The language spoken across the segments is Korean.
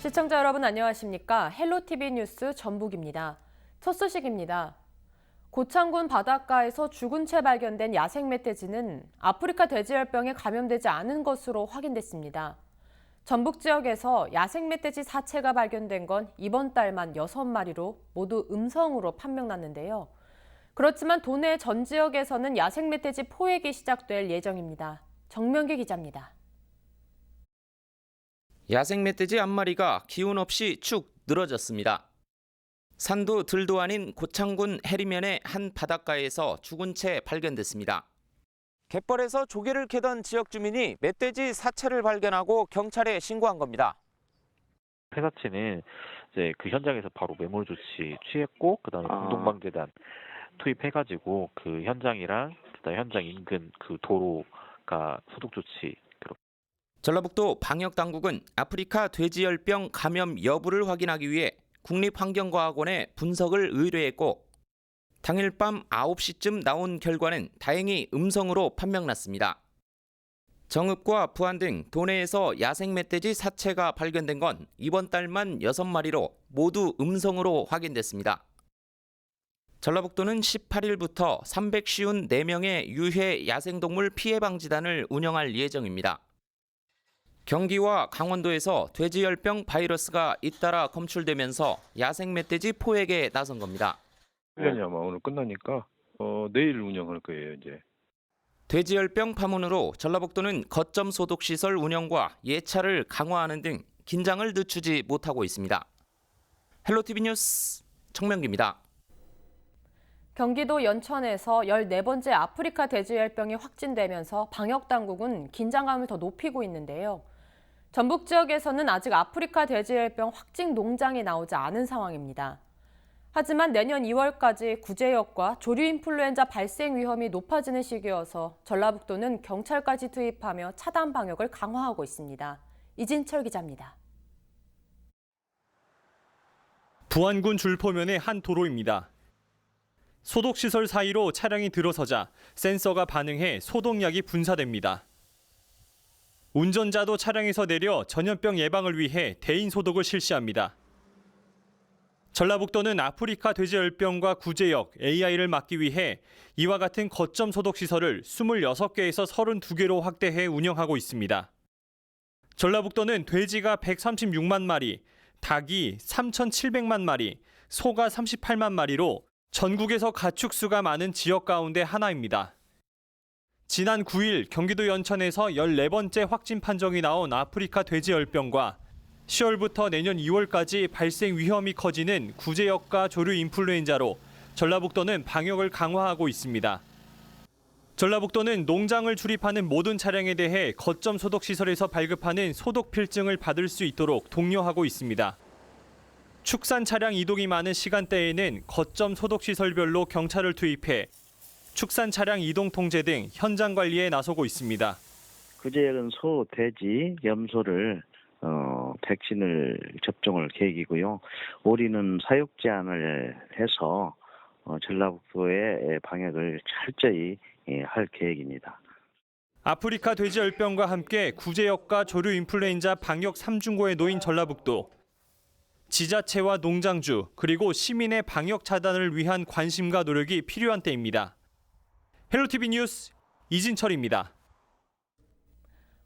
시청자 여러분 안녕하십니까? 헬로티비 뉴스 전북입니다. 첫 소식입니다. 고창군 바닷가에서 죽은 채 발견된 야생 멧돼지는 아프리카 돼지열병에 감염되지 않은 것으로 확인됐습니다. 전북 지역에서 야생 멧돼지 사체가 발견된 건 이번 달만 6마리로 모두 음성으로 판명났는데요. 그렇지만 도내 전 지역에서는 야생 멧돼지 포획이 시작될 예정입니다. 정명기 기자입니다. 야생 멧돼지 한 마리가 기운 없이 축 늘어졌습니다. 산도 들도 아닌 고창군 해리면의 한 바닷가에서 죽은 채 발견됐습니다. 갯벌에서 조개를 캐던 지역 주민이 멧돼지 사체를 발견하고 경찰에 신고한 겁니다. 폐사체는 이제 그 현장에서 바로 매몰 조치 취했고, 그다음에 공동방재단 투입해가지고 그 현장이랑 그다음 현장 인근 그 도로가 소독 조치. 전라북도 방역당국은 아프리카 돼지열병 감염 여부를 확인하기 위해 국립환경과학원에 분석을 의뢰했고 당일 밤 9시쯤 나온 결과는 다행히 음성으로 판명났습니다. 정읍과 부안 등 도내에서 야생 멧돼지 사체가 발견된 건 이번 달만 6마리로 모두 음성으로 확인됐습니다. 전라북도는 18일부터 354명의 유해 야생동물 피해방지단을 운영할 예정입니다. 경기와 강원도에서 돼지열병 바이러스가 잇따라 검출되면서 야생 멧돼지 포획에 나선 겁니다. 훈련이 아마 오늘 끝나니까 내일 운영할 거예요, 이제. 돼지열병 파문으로 전라북도는 거점 소독시설 운영과 예찰을 강화하는 등 긴장을 늦추지 못하고 있습니다. 헬로티비 뉴스 정명기입니다. 경기도 연천에서 14번째 아프리카 돼지열병이 확진되면서 방역당국은 긴장감을 더 높이고 있는데요. 전북 지역에서는 아직 아프리카 돼지열병 확진 농장이 나오지 않은 상황입니다. 하지만 내년 2월까지 구제역과 조류 인플루엔자 발생 위험이 높아지는 시기여서 전라북도는 경찰까지 투입하며 차단 방역을 강화하고 있습니다. 이진철 기자입니다. 부안군 줄포면의 한 도로입니다. 소독시설 사이로 차량이 들어서자 센서가 반응해 소독약이 분사됩니다. 운전자도 차량에서 내려 전염병 예방을 위해 대인 소독을 실시합니다. 전라북도는 아프리카 돼지열병과 구제역, AI를 막기 위해 이와 같은 거점 소독시설을 26개에서 32개로 확대해 운영하고 있습니다. 전라북도는 돼지가 136만 마리, 닭이 3,700만 마리, 소가 38만 마리로 전국에서 가축수가 많은 지역 가운데 하나입니다. 지난 9일 경기도 연천에서 14번째 확진 판정이 나온 아프리카 돼지열병과 10월부터 내년 2월까지 발생 위험이 커지는 구제역과 조류 인플루엔자로 전라북도는 방역을 강화하고 있습니다. 전라북도는 농장을 출입하는 모든 차량에 대해 거점 소독시설에서 발급하는 소독 필증을 받을 수 있도록 독려하고 있습니다. 축산 차량 이동이 많은 시간대에는 거점 소독시설별로 경찰을 투입해 축산 차량 이동 통제 등 현장 관리에 나서고 있습니다. 구제역은 소, 돼지, 염소를 백신을 접종할 계획이고요. 우리는 사육 제한을 해서 전라북도의 방역을 철저히 할 계획입니다. 아프리카 돼지열병과 함께 구제역과 조류 인플루엔자 방역 3중고에 놓인 전라북도. 지자체와 농장주 그리고 시민의 방역 차단을 위한 관심과 노력이 필요한 때입니다. 헬로티비 뉴스 이진철입니다.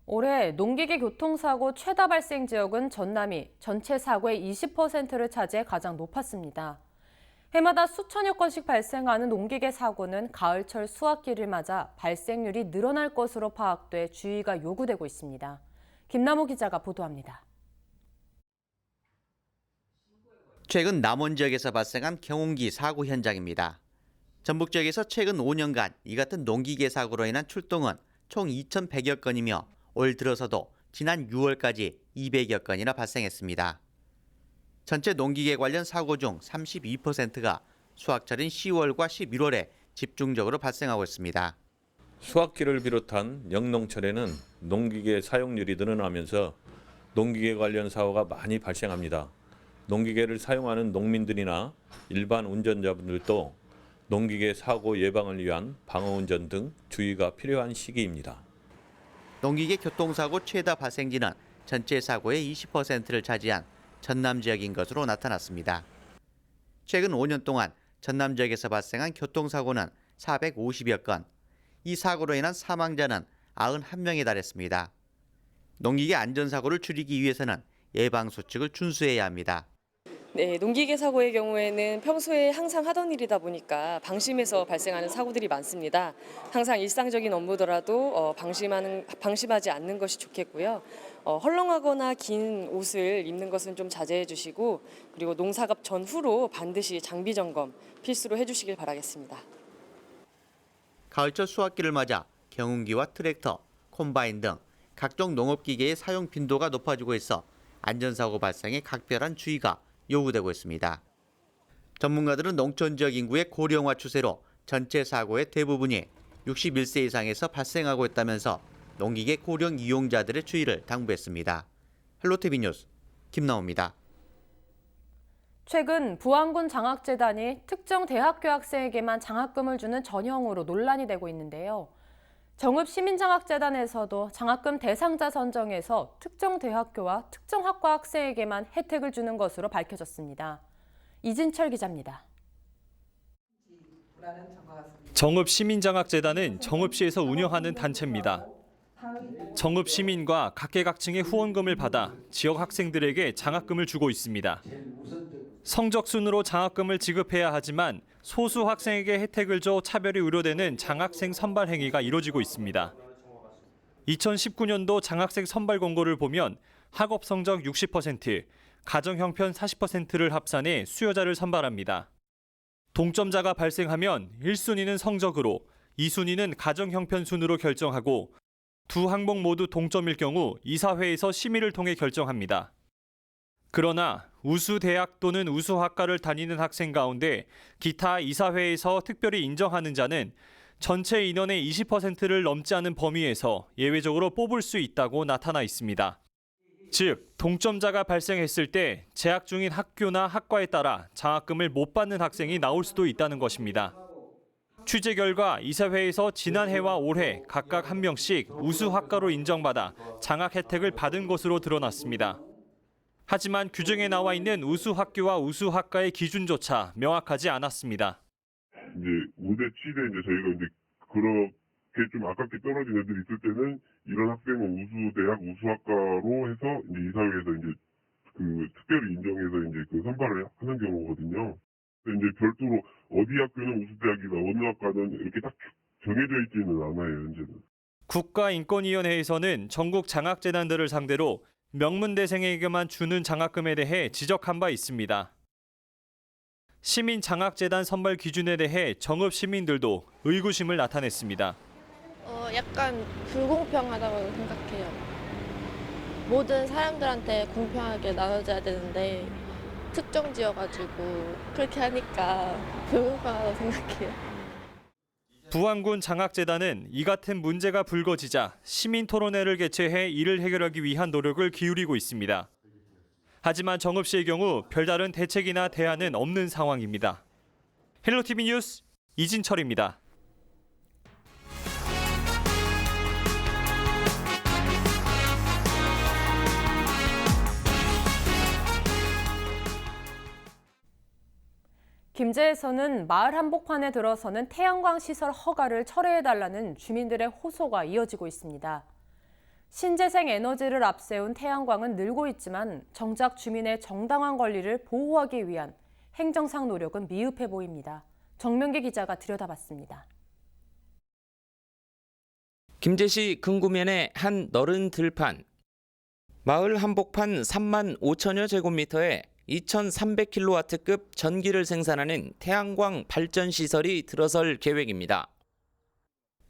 올해 농기계 교통사고 최다 발생 지역은 전남이 전체 사고의 20%를 차지해 가장 높았습니다. 해마다 수천여 건씩 발생하는 농기계 사고는 가을철 수확기를 맞아 발생률이 늘어날 것으로 파악돼 주의가 요구되고 있습니다. 김남호 기자가 보도합니다. 최근 남원 지역에서 발생한 경운기 사고 현장입니다. 전북 지역에서 최근 5년간 이 같은 농기계 사고로 인한 출동은 총 2,100여 건이며 올 들어서도 지난 6월까지 200여 건이나 발생했습니다. 전체 농기계 관련 사고 중 32%가 수확철인 10월과 11월에 집중적으로 발생하고 있습니다. 수확기를 비롯한 영농철에는 농기계 사용률이 늘어나면서 농기계 관련 사고가 많이 발생합니다. 농기계를 사용하는 농민들이나 일반 운전자분들도 농기계 사고 예방을 위한 방어운전 등 주의가 필요한 시기입니다. 농기계 교통사고 최다 발생지는 전체 사고의 20%를 차지한 전남 지역인 것으로 나타났습니다. 최근 5년 동안 전남 지역에서 발생한 교통사고는 450여 건, 이 사고로 인한 사망자는 91명에 달했습니다. 농기계 안전사고를 줄이기 위해서는 예방수칙을 준수해야 합니다. 네, 농기계 사고의 경우에는 평소에 항상 하던 일이다 보니까 방심해서 발생하는 사고들이 많습니다. 항상 일상적인 업무더라도 방심하지 않는 것이 좋겠고요. 헐렁하거나 긴 옷을 입는 것은 좀 자제해 주시고, 그리고 농사갑 전후로 반드시 장비 점검 필수로 해주시길 바라겠습니다. 가을철 수확기를 맞아 경운기와 트랙터, 콤바인 등 각종 농업기계의 사용 빈도가 높아지고 있어 안전사고 발생에 각별한 주의가 요구되고 있습니다. 전문가들은 농촌 지역 인구의 고령화 추세로 전체 사고의 대부분이 61세 이상에서 발생하고 있다면서 농기계 고령 이용자들의 주의를 당부했습니다. 헬로티비 뉴스 김나옵니다. 최근 부안군 장학재단이 특정 대학교 학생에게만 장학금을 주는 전형으로 논란이 되고 있는데요. 정읍시민장학재단에서도 장학금 대상자 선정에서 특정 대학교와 특정 학과 학생에게만 혜택을 주는 것으로 밝혀졌습니다. 이진철 기자입니다. 정읍시민장학재단은 정읍시에서 운영하는 단체입니다. 정읍시민과 각계각층의 후원금을 받아 지역 학생들에게 장학금을 주고 있습니다. 성적 순으로 장학금을 지급해야 하지만 소수 학생에게 혜택을 줘 차별이 우려되는 장학생 선발 행위가 이뤄지고 있습니다. 2019년도 장학생 선발 공고를 보면 학업 성적 60%, 가정 형편 40%를 합산해 수요자를 선발합니다. 동점자가 발생하면 1순위는 성적으로, 2순위는 가정 형편 순으로 결정하고 두 항목 모두 동점일 경우 이사회에서 심의를 통해 결정합니다. 그러나 우수 대학 또는 우수 학과를 다니는 학생 가운데 기타 이사회에서 특별히 인정하는 자는 전체 인원의 20%를 넘지 않은 범위에서 예외적으로 뽑을 수 있다고 나타나 있습니다. 즉, 동점자가 발생했을 때 재학 중인 학교나 학과에 따라 장학금을 못 받는 학생이 나올 수도 있다는 것입니다. 취재 결과 이사회에서 지난해와 올해 각각 한 명씩 우수 학과로 인정받아 장학 혜택을 받은 것으로 드러났습니다. 하지만 규정에 나와 있는 우수 학교와 우수 학과의 기준조차 명확하지 않았습니다. 이제 무대 치대 이제 저희가 이제 그렇게 좀 아깝게 떨어진 애들이 있을 때는 이런 학생은 우수 대학 우수 학과로 해서 이제 이사회에서 이제 그 특별히 인정해서 이제 그 선발을 하는 경우거든요. 근데 이제 별도로 어디 학교는 우수 대학이다 어느 학과는 이렇게 딱 정해져 있지는 않아요, 현재는. 국가인권위원회에서는 전국 장학재단들을 상대로 명문대생에게만 주는 장학금에 대해 지적한 바 있습니다. 시민장학재단 선발 기준에 대해 정읍시민들도 의구심을 나타냈습니다. 약간 불공평하다고 생각해요. 모든 사람들한테 공평하게 나눠져야 되는데 특정 지어가지고 그렇게 하니까 불공평하다고 생각해요. 부안군 장학재단은 이 같은 문제가 불거지자 시민토론회를 개최해 이를 해결하기 위한 노력을 기울이고 있습니다. 하지만 정읍시의 경우 별다른 대책이나 대안은 없는 상황입니다. 헬로티비 뉴스 이진철입니다. 김제에서는 마을 한복판에 들어서는 태양광 시설 허가를 철회해달라는 주민들의 호소가 이어지고 있습니다. 신재생 에너지를 앞세운 태양광은 늘고 있지만 정작 주민의 정당한 권리를 보호하기 위한 행정상 노력은 미흡해 보입니다. 정명기 기자가 들여다봤습니다. 김제시 금구면의 한 너른 들판. 마을 한복판 3만 5천여 제곱미터에 2300kW급 전기를 생산하는 태양광 발전 시설이 들어설 계획입니다.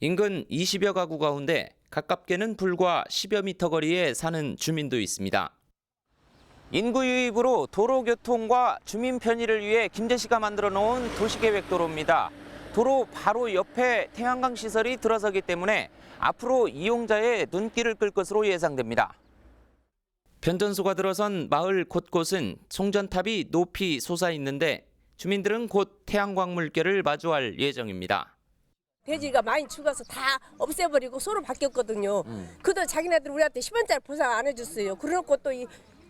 인근 20여 가구 가운데 가깝게는 불과 10여 미터 거리에 사는 주민도 있습니다. 인구 유입으로 도로교통과 주민 편의를 위해 김제시가 만들어 놓은 도시계획도로입니다. 도로 바로 옆에 태양광 시설이 들어서기 때문에 앞으로 이용자의 눈길을 끌 것으로 예상됩니다. 변전소가 들어선 마을 곳곳은 송전탑이 높이 솟아 있는데 주민들은 곧 태양광 물결을 마주할 예정입니다. 돼지가 많이 죽어서 다 없애버리고 소로 바뀌었거든요. 그도 자기네들 우리한테 10원짜리 보상 안 해줬어요. 그래놓고 또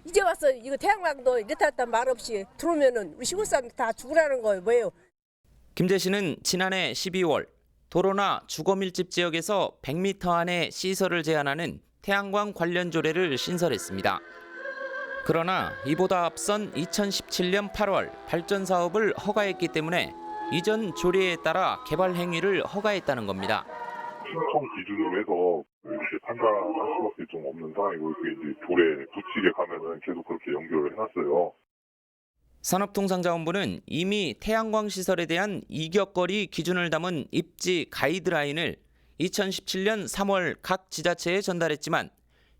이제 와서 이거 태양광도 이렇다 했다 말 없이 들어오면은 우리 시골 사람 다 죽으라는 거예요. 뭐예요? 김재 씨는 지난해 12월 도로나 주거 밀집 지역에서 100m 안에 시설을 제한하는 태양광 관련 조례를 신설했습니다. 그러나 이보다 앞선 2017년 8월 발전 사업을 허가했기 때문에 이전 조례에 따라 개발 행위를 허가했다는 겁니다. 신청 기준으로 해서 이렇게 판단할 수밖에 좀 없는 상황이고, 그게 이제 조례 붙이게 가면은 계속 그렇게 연결을 해놨어요. 산업통상자원부는 이미 태양광 시설에 대한 이격거리 기준을 담은 입지 가이드라인을 2017년 3월 각 지자체에 전달했지만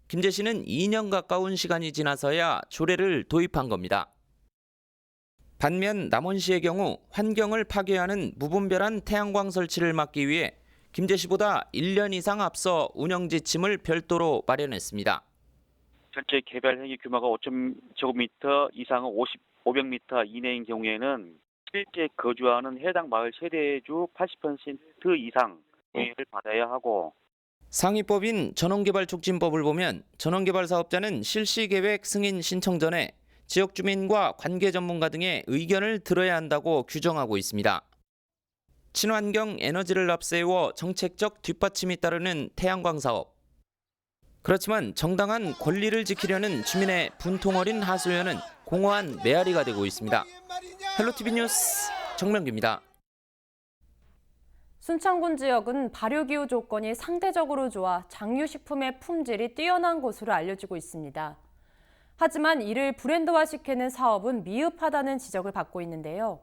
김재 씨는 2년 가까운 시간이 지나서야 조례를 도입한 겁니다. 반면 남원시의 경우 환경을 파괴하는 무분별한 태양광 설치를 막기 위해 김재 씨보다 1년 이상 앞서 운영 지침을 별도로 마련했습니다. 전체 개발 행위 규모가 5.제곱미터 이상은 500m 이내인 경우에는 실제 거주하는 해당 마을 세대주 80% 이상 동의를 받아야 하고, 상위법인 전원개발촉진법을 보면 전원개발 사업자는 실시계획 승인 신청 전에 지역 주민과 관계 전문가 등의 의견을 들어야 한다고 규정하고 있습니다. 친환경 에너지를 앞세워 정책적 뒷받침이 따르는 태양광 사업. 그렇지만 정당한 권리를 지키려는 주민의 분통 어린 하소연은 공허한 메아리가 되고 있습니다. 헬로티비 뉴스 정명규입니다. 순창군 지역은 발효기후 조건이 상대적으로 좋아 장유식품의 품질이 뛰어난 곳으로 알려지고 있습니다. 하지만 이를 브랜드화시키는 사업은 미흡하다는 지적을 받고 있는데요.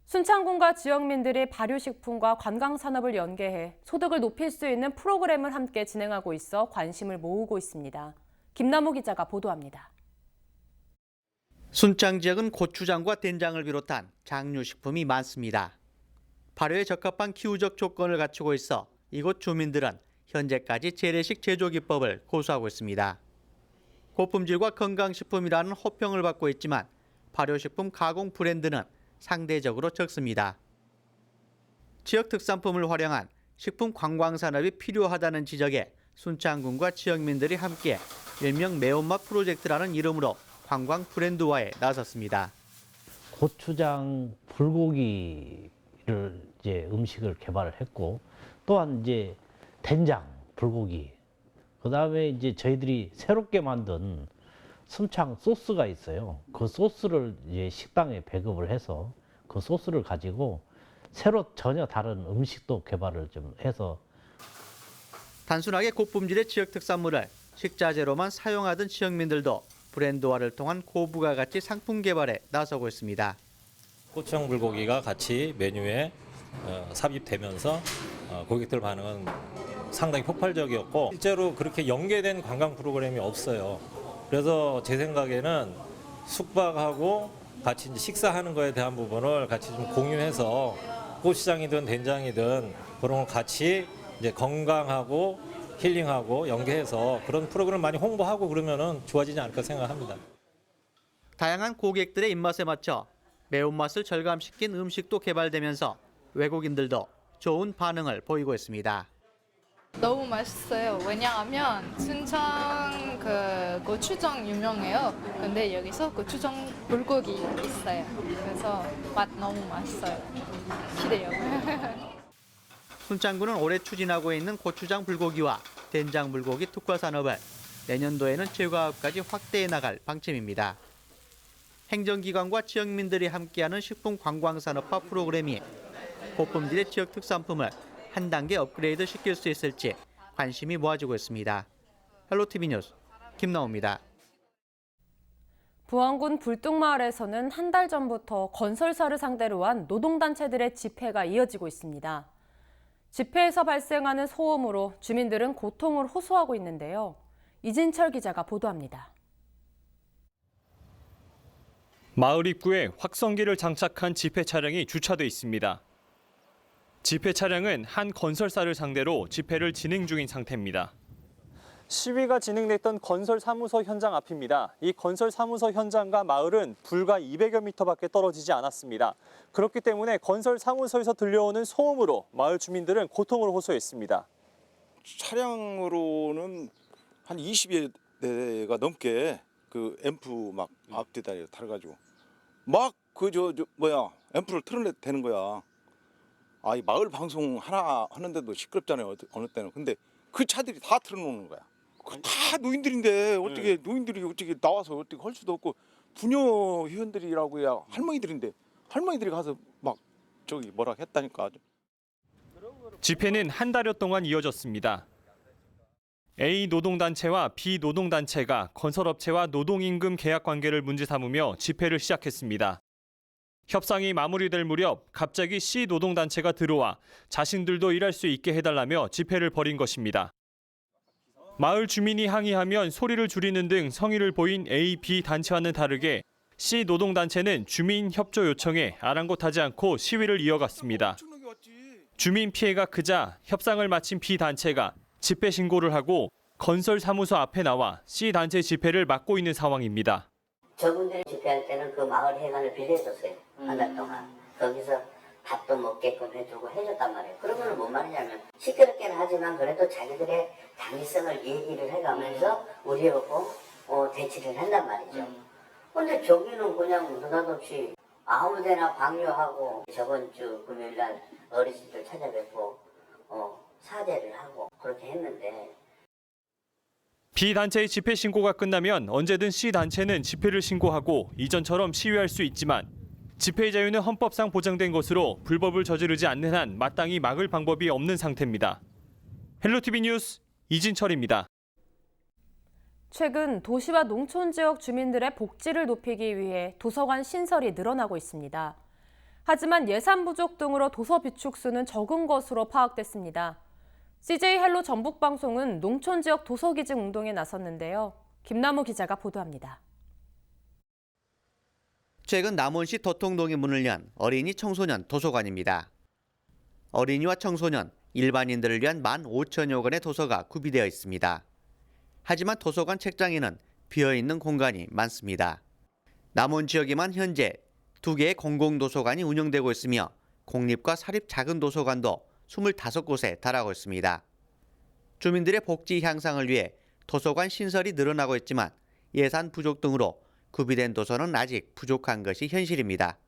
순창군과 지역민들이 발효식품과 관광산업을 연계해 소득을 높일 수 있는 프로그램을 함께 진행하고 있어 관심을 모으고 있습니다. 김남호 기자가 보도합니다. 순창 지역은 고추장과 된장을 비롯한 장류식품이 많습니다. 발효에 적합한 기후적 조건을 갖추고 있어 이곳 주민들은 현재까지 재래식 제조 기법을 고수하고 있습니다. 고품질과 건강식품이라는 호평을 받고 있지만 발효식품 가공 브랜드는 상대적으로 적습니다. 지역 특산품을 활용한 식품 관광산업이 필요하다는 지적에 순창군과 지역민들이 함께 일명 매운맛 프로젝트라는 이름으로 관광 브랜드화에 나섰습니다. 고추장 불고기를 이제 음식을 개발을 했고, 또한 이제 된장 불고기, 그다음에 이제 저희들이 새롭게 만든 순창 소스가 있어요. 그 소스를 이제 식당에 배급을 해서 그 소스를 가지고 새로 전혀 다른 음식도 개발을 좀 해서. 단순하게 고품질의 지역 특산물을 식자재로만 사용하던 지역민들도 브랜드화를 통한 고부가가치 상품 개발에 나서고 있습니다. 고추장 불고기가 같이 메뉴에 삽입되면서 고객들 반응은 상당히 폭발적이었고, 실제로 그렇게 연계된 관광 프로그램이 없어요. 그래서 제 생각에는 숙박하고 같이 이제 식사하는 거에 대한 부분을 같이 좀 공유해서 고추장이든 된장이든 그런 걸 같이 이제 건강하고 힐링하고 연계해서 그런 프로그램을 많이 홍보하고 그러면은 좋아지지 않을까 생각합니다. 다양한 고객들의 입맛에 맞춰 매운맛을 절감시킨 음식도 개발되면서 외국인들도 좋은 반응을 보이고 있습니다. 너무 맛있어요. 왜냐하면 순창 고추장 유명해요. 근데 여기서 고추장 불고기 있어요. 그래서 맛 너무 맛있어요. 기대요. 순창군은 올해 추진하고 있는 고추장 불고기와 된장 불고기 특화 산업을 내년도에는 제과업까지 확대해 나갈 방침입니다. 행정기관과 지역민들이 함께하는 식품 관광 산업화 프로그램이 고품질의 지역 특산품을 한 단계 업그레이드 시킬 수 있을지 관심이 모아지고 있습니다. 헬로티비 뉴스 김나옵니다. 부안군 불뚝마을에서는 한 달 전부터 건설사를 상대로 한 노동단체들의 집회가 이어지고 있습니다. 집회에서 발생하는 소음으로 주민들은 고통을 호소하고 있는데요. 이진철 기자가 보도합니다. 마을 입구에 확성기를 장착한 집회 차량이 주차돼 있습니다. 집회 차량은 한 건설사를 상대로 집회를 진행 중인 상태입니다. 시위가 진행됐던 건설사무소 현장 앞입니다. 이 건설사무소 현장과 마을은 불과 200여 미터밖에 떨어지지 않았습니다. 그렇기 때문에 건설사무소에서 들려오는 소음으로 마을 주민들은 고통을 호소했습니다. 차량으로는 한 20여 대가 넘게 그 앰프 막 앞뒤다 달아가지고 막 그 앰프를 틀어내도 되는 거야. 아, 이 마을 방송 하나 하는데도 시끄럽잖아요. 어느 때는. 근데 그 차들이 다 틀어놓는 거야. 다 노인들인데 어떻게 노인들이 어떻게 나와서 어떻게 할 수도 없고 부녀 회원들이라고 해야 할머니들인데 할머니들이 가서 막 저기 뭐라 했다니까. 집회는 한 달여 동안 이어졌습니다. A 노동단체와 B 노동단체가 건설업체와 노동임금 계약 관계를 문제 삼으며 집회를 시작했습니다. 협상이 마무리될 무렵 갑자기 C 노동단체가 들어와 자신들도 일할 수 있게 해달라며 집회를 벌인 것입니다. 마을 주민이 항의하면 소리를 줄이는 등 성의를 보인 A, B 단체와는 다르게 C 노동단체는 주민 협조 요청에 아랑곳하지 않고 시위를 이어갔습니다. 주민 피해가 크자 협상을 마친 B 단체가 집회 신고를 하고 건설사무소 앞에 나와 C 단체 집회를 막고 있는 상황입니다. 저분들이 집회할 때는 그 마을 회관을 빌려줬어요. 한 달 동안. 거기서 밥도 먹게끔 해줬단 말이에요. 그러면 뭔 말이냐면 시끄럽게는 하지만 그래도 자기들의 당위성을 얘기를 해가면서 우리하고 대치를 한단 말이죠. 근데 저기는 그냥 느닷없이 아무데나 방류하고 저번 주 금요일날 어르신들 찾아뵙고 사죄를 하고 그렇게 했는데 B단체의 집회 신고가 끝나면 언제든 C단체는 집회를 신고하고 이전처럼 시위할 수 있지만 집회의 자유는 헌법상 보장된 것으로 불법을 저지르지 않는 한 마땅히 막을 방법이 없는 상태입니다. 헬로티비 뉴스 이진철입니다. 최근 도시와 농촌 지역 주민들의 복지를 높이기 위해 도서관 신설이 늘어나고 있습니다. 하지만 예산 부족 등으로 도서 비축 수는 적은 것으로 파악됐습니다. CJ 헬로 전북방송은 농촌 지역 도서 기증 운동에 나섰는데요. 김남우 기자가 보도합니다. 최근 남원시 도통동에 문을 연 어린이 청소년 도서관입니다. 어린이와 청소년, 일반인들을 위한 15,000여 권의 도서가 구비되어 있습니다. 하지만 도서관 책장에는 비어있는 공간이 많습니다. 남원 지역에만 현재 2개의 공공도서관이 운영되고 있으며 공립과 사립 작은 도서관도 25곳에 달하고 있습니다. 주민들의 복지 향상을 위해 도서관 신설이 늘어나고 있지만 예산 부족 등으로 구비된 도서는 아직 부족한 것이 현실입니다.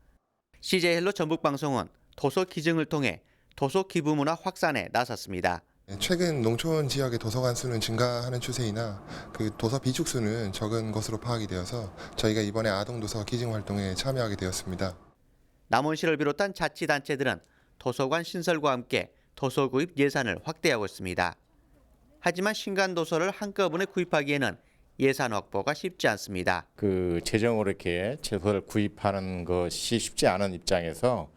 CJ 헬로 전북방송은 도서 기증을 통해 도서 기부 문화 확산에 나섰습니다. 최근 농촌 지역의 도서관 수는 증가하는 추세이나 그 도서 비축 수는 적은 것으로 파악이 되어서 저희가 이번에 아동도서 기증 활동에 참여하게 되었습니다. 남원시를 비롯한 자치단체들은 도서관 신설과 함께 도서 구입 예산을 확대하고 있습니다. 하지만 신간 도서를 한꺼번에 구입하기에는 예산 확보가 쉽지 않습니다. 그 재정으로 이렇게 도서를 구입하는 것이 쉽지 않은 입장에서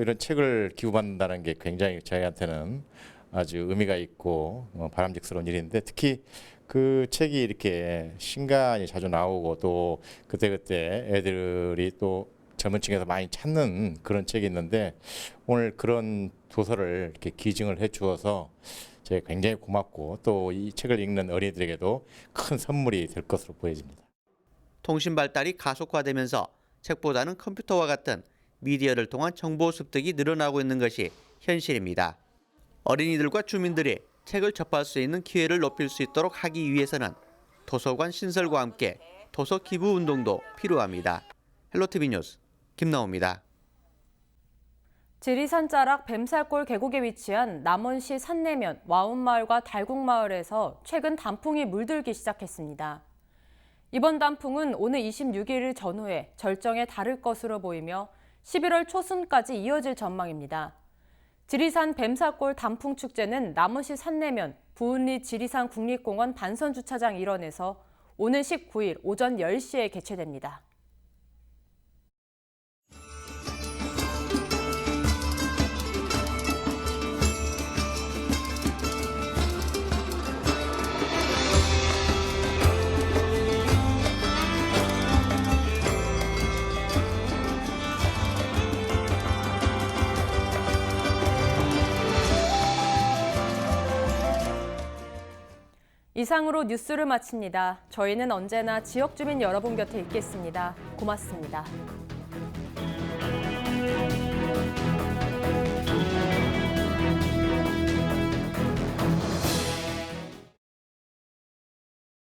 이런 책을 기부받는다는 게 굉장히 저희한테는 아주 의미가 있고 바람직스러운 일인데 특히 그 책이 이렇게 신간이 자주 나오고 또 그때그때 애들이 또 젊은 층에서 많이 찾는 그런 책이 있는데 오늘 그런 도서를 이렇게 기증을 해 주어서 제가 굉장히 고맙고 또 이 책을 읽는 어린이들에게도 큰 선물이 될 것으로 보여집니다. 통신 발달이 가속화되면서 책보다는 컴퓨터와 같은 미디어를 통한 정보 습득이 늘어나고 있는 것이 현실입니다. 어린이들과 주민들이 책을 접할 수 있는 기회를 높일 수 있도록 하기 위해서는 도서관 신설과 함께 도서 기부 운동도 필요합니다. 헬로티비 뉴스 김나호입니다. 지리산 자락 뱀살골 계곡에 위치한 남원시 산내면 와운마을과 달국마을에서 최근 단풍이 물들기 시작했습니다. 이번 단풍은 오늘 26일을 전후해 절정에 다를 것으로 보이며 11월 초순까지 이어질 전망입니다. 지리산 뱀살골 단풍축제는 남원시 산내면 부은리 지리산 국립공원 반선주차장 일원에서 오는 19일 오전 10시에 개최됩니다. 이상으로 뉴스를 마칩니다. 저희는 언제나 지역 주민 여러분 곁에 있겠습니다. 고맙습니다.